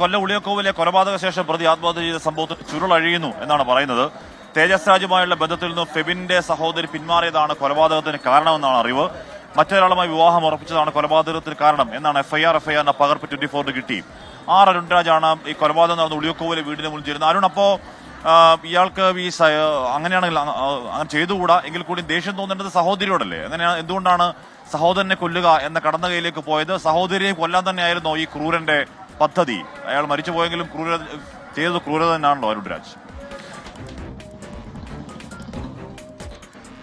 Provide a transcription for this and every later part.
കൊല്ലം ഉളിയക്കോവിലെ കൊലപാതക ശേഷം പ്രതി ആത്മഹത്യ ചെയ്ത സംഭവത്തിൽ ചുരുളഴിയുന്നു എന്നാണ് പറയുന്നത്. തേജസ് രാജുമായുള്ള ബന്ധത്തിൽ നിന്നും ഫെബിന്റെ സഹോദരി പിന്മാറിയതാണ് കൊലപാതകത്തിന് കാരണമെന്നാണ് അറിവ്. മറ്റൊരാളുമായി വിവാഹം ഉറപ്പിച്ചതാണ് കൊലപാതകത്തിന് കാരണം എന്നാണ് എഫ്ഐആറിന്റെ പകർപ്പ് 24 കിട്ടി. അരുൺരാജാണ് ഈ കൊലപാതകം നടന്ന ഉളിയക്കോവിലെ വീടിന് മുന്നിൽ ചേരുന്നത്. അരുൺ, അപ്പോ ഇയാൾക്ക് ഈ അങ്ങനെയാണെങ്കിൽ അങ്ങനെ ചെയ്തുകൂടാ, എങ്കിൽ കൂടി ദേഷ്യം തോന്നേണ്ടത് സഹോദരിയോടല്ലേ? അങ്ങനെയാണ് എന്തുകൊണ്ടാണ് സഹോദരനെ കൊല്ലുക എന്ന കടന്നകയിലേക്ക് പോയത്? സഹോദരിയെ കൊല്ലാൻ തന്നെയായിരുന്നോ ഈ ക്രൂരന്റെ പദ്ധതി? അയാൾ മരിച്ചുപോയെങ്കിലും ചെയ്തത് ക്രൂരത തന്നെയാണല്ലോ അരുൺരാജ്.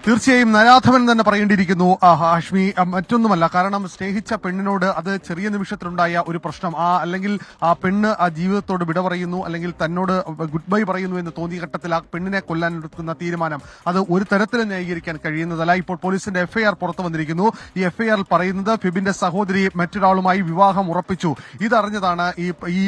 തീർച്ചയായും നരാധവൻ തന്നെ പറയേണ്ടിയിരിക്കുന്നു ഹാഷ്മി. മറ്റൊന്നുമല്ല, കാരണം സ്നേഹിച്ച പെണ്ണിനോട് അത് ചെറിയ നിമിഷത്തിലുണ്ടായ ഒരു പ്രശ്നം, അല്ലെങ്കിൽ ആ പെണ്ണ് ആ ജീവിതത്തോട് വിട പറയുന്നു, അല്ലെങ്കിൽ തന്നോട് ഗുഡ് ബൈ പറയുന്നു എന്ന് തോന്നിയ ഘട്ടത്തിൽ ആ പെണ്ണിനെ കൊല്ലാൻ എടുക്കുന്ന തീരുമാനം അത് ഒരു തരത്തിലും ന്യായീകരിക്കാൻ കഴിയുന്നതല്ല. ഇപ്പോൾ പോലീസിന്റെ എഫ്ഐആർ പുറത്തു വന്നിരിക്കുന്നു. ഈ എഫ്ഐആറിൽ പറയുന്നത് ഫിബിന്റെ സഹോദരി മറ്റൊരാളുമായി വിവാഹം ഉറപ്പിച്ചു. ഇതറിഞ്ഞതാണ് ഈ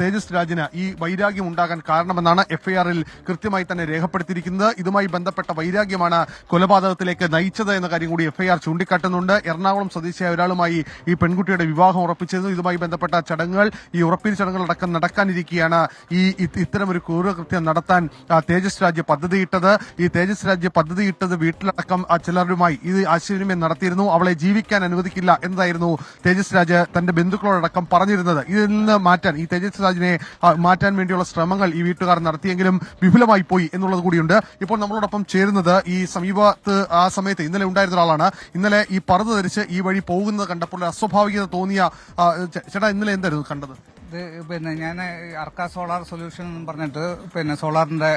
തേജസ് രാജിന് ഈ വൈരാഗ്യം ഉണ്ടാകാൻ കാരണമെന്നാണ് എഫ്ഐആറിൽ കൃത്യമായി തന്നെ രേഖപ്പെടുത്തിയിരിക്കുന്നത്. ഇതുമായി ബന്ധപ്പെട്ട വൈരാഗ്യമാണ് കൊലപാതകത്തിലേക്ക് നയിച്ചത് എന്ന കാര്യം കൂടി എഫ്ഐആർ ചൂണ്ടിക്കാട്ടുന്നുണ്ട്. എറണാകുളം സ്വദേശിയായ ഒരാളുമായി ഈ പെൺകുട്ടിയുടെ വിവാഹം ഉറപ്പിച്ചിരുന്നു. ഇതുമായി ബന്ധപ്പെട്ട ചടങ്ങുകൾ, ഈ ഉറപ്പിൽ ചടങ്ങുകളടക്കം നടക്കാനിരിക്കുകയാണ് ഇത്തരമൊരു ക്രൂരകൃത്യം നടത്താൻ തേജസ് രാജ് പദ്ധതിയിട്ടത്. ഈ തേജസ് രാജ് പദ്ധതിയിട്ടത് വീട്ടിലടക്കം ചിലരുമായി ഇത് ആശയവിനിമയം നടത്തിയിരുന്നു. അവളെ ജീവിക്കാൻ അനുവദിക്കില്ല എന്നതായിരുന്നു തേജസ് രാജ് തന്റെ ബന്ധുക്കളോടക്കം പറഞ്ഞിരുന്നത്. ഇതിൽ നിന്ന് മാറ്റാൻ, ഈ തേജസ് രാജിനെ മാറ്റാൻ വേണ്ടിയുള്ള ശ്രമങ്ങൾ ഈ വീട്ടുകാർ നടത്തിയെങ്കിലും വിഫലമായി പോയി എന്നുള്ളത് കൂടിയുണ്ട്. ഇപ്പോൾ നമ്മളോടൊപ്പം ചേരുന്നത് ഈ ആ സമയത്ത് ഇന്നലെ ഉണ്ടായിരുന്ന ഒരാളാണ്. ഇന്നലെ ഈ പർദ്ദ ധരിച്ച് ഈ വഴി പോകുന്നത് കണ്ടപ്പോൾ അസ്വാഭാവികത തോന്നിയ ചേട്ടാ, ഇന്നലെ എന്തായിരുന്നു കണ്ടത്? പിന്നെ ഞാൻ അർക്ക സോളാർ സൊല്യൂഷൻ എന്ന് പറഞ്ഞിട്ട് സോളാറിന്റെ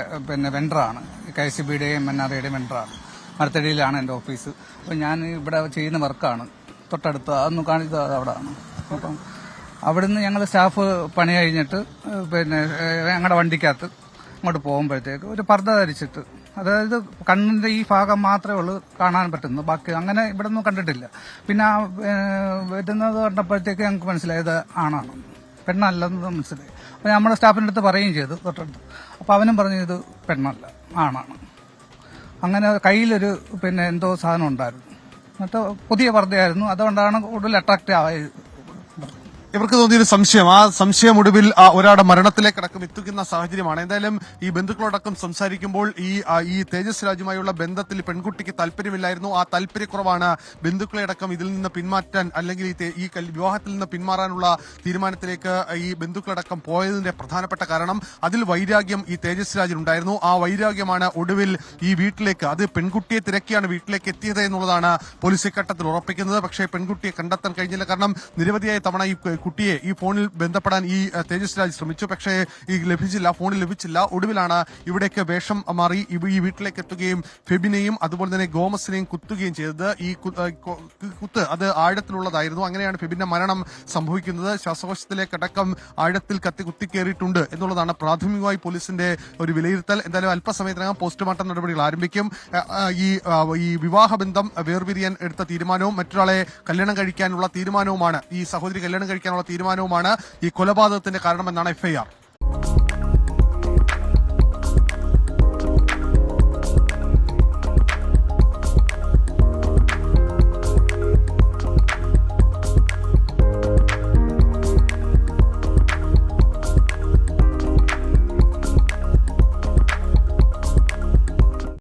വെണ്ടറാണ്. KCBയുടെയും MNREയുടെയും വെണ്ടറാണ്. മരത്തടിയിലാണ് എന്റെ ഓഫീസ്. അപ്പൊ ഞാൻ ഇവിടെ ചെയ്യുന്ന വർക്കാണ്. തൊട്ടടുത്ത് അതൊന്ന് കാണിച്ചത് അവിടെയാണ്. അപ്പം അവിടുന്ന് ഞങ്ങൾ സ്റ്റാഫ് പണി കഴിഞ്ഞിട്ട് ഞങ്ങളുടെ വണ്ടിക്കകത്ത് അങ്ങോട്ട് പോകുമ്പോഴത്തേക്ക് ഒരു പർദ്ദ ധരിച്ചിട്ട്, അതായത് കണ്ണിന്റെ ഈ ഭാഗം മാത്രമേ ഉള്ളൂ കാണാൻ പറ്റുന്നു, ബാക്കി അങ്ങനെ ഇവിടെ ഒന്നും കണ്ടിട്ടില്ല. പിന്നെ വരുന്നത് കണ്ടപ്പോഴത്തേക്ക് ഞങ്ങൾക്ക് മനസ്സിലായത് ആണാണ്, പെണ്ണല്ലെന്ന് മനസ്സിലായി. അപ്പൊ നമ്മുടെ സ്റ്റാഫിന്റെ അടുത്ത് പറയുകയും ചെയ്തു തൊട്ടടുത്ത്. അപ്പൊ അവനും പറഞ്ഞു ഇത് പെണ്ണല്ല, ആണാണ്. അങ്ങനെ കയ്യിലൊരു എന്തോ സാധനം ഉണ്ടായിരുന്നു. എന്നിട്ട് പുതിയ പർദ്ദയായിരുന്നു. അതുകൊണ്ടാണ് കൂടുതൽ അട്രാക്റ്റീവ് ആയത്. ഇവർക്ക് തോന്നിയൊരു സംശയം, ആ സംശയം ഒടുവിൽ ഒരാളുടെ മരണത്തിലേക്കടക്കം എത്തിക്കുന്ന സാഹചര്യമാണ്. എന്തായാലും ഈ ബന്ധുക്കളോടക്കം സംസാരിക്കുമ്പോൾ ഈ തേജസ് രാജുമായുള്ള ബന്ധത്തിൽ പെൺകുട്ടിക്ക് താല്പര്യമില്ലായിരുന്നു. ആ താല്പര്യക്കുറവാണ് ബന്ധുക്കളെ അടക്കം ഇതിൽ നിന്ന് പിന്മാറ്റാൻ, അല്ലെങ്കിൽ ഈ വിവാഹത്തിൽ നിന്ന് പിന്മാറാനുള്ള തീരുമാനത്തിലേക്ക് ഈ ബന്ധുക്കളടക്കം പോയതിന്റെ പ്രധാനപ്പെട്ട കാരണം. അതിൽ വൈരാഗ്യം ഈ തേജസ് രാജിനുണ്ടായിരുന്നു. ആ വൈരാഗ്യമാണ് ഒടുവിൽ ഈ വീട്ടിലേക്ക്, അത് പെൺകുട്ടിയെ തിരക്കിയാണ് വീട്ടിലേക്ക് എത്തിയത് എന്നുള്ളതാണ് പോലീസ് ഇക്കാര്യത്തിൽ ഉറപ്പിക്കുന്നത്. പക്ഷേ പെൺകുട്ടിയെ കണ്ടെത്താൻ കഴിഞ്ഞില്ല. കാരണം നിരവധിയായ തവണ ഈ കുട്ടിയെ ഈ ഫോണിൽ ബന്ധപ്പെടാൻ ഈ തേജസ് രാജ് ശ്രമിച്ചു. പക്ഷേ ഫോണിൽ ലഭിച്ചില്ല. ഒടുവിലാണ് ഇവിടേക്ക് വേഷം മാറി ഈ വീട്ടിലേക്ക് എത്തുകയും ഫെബിനെയും അതുപോലെ തന്നെ ഗോമസിനെയും കുത്തുകയും ചെയ്തത്. ഈ കുത്ത് അത് ആഴത്തിലുള്ളതായിരുന്നു. അങ്ങനെയാണ് ഫെബിന്റെ മരണം സംഭവിക്കുന്നത്. ശ്വാസകോശത്തിലേക്കടക്കം ആഴത്തിൽ കുത്തിക്കേറിയിട്ടുണ്ട് എന്നുള്ളതാണ് പ്രാഥമികമായി പോലീസിന്റെ ഒരു വിലയിരുത്തൽ. എന്തായാലും അല്പസമയത്തിനകം പോസ്റ്റ്മോർട്ടം നടപടികൾ ആരംഭിക്കും. ഈ വിവാഹബന്ധം വേർപിരിയാൻ എടുത്ത തീരുമാനവും മറ്റൊരാളെ കല്യാണം കഴിക്കാനുള്ള തീരുമാനവുമാണ്, ഈ സഹോദരി കല്യാണം കഴിക്കാനുള്ള തീരുമാനവുമാണ് ഈ കൊലപാതകത്തിന്റെ കാരണമെന്നാണ് എഫ്ഐആർ.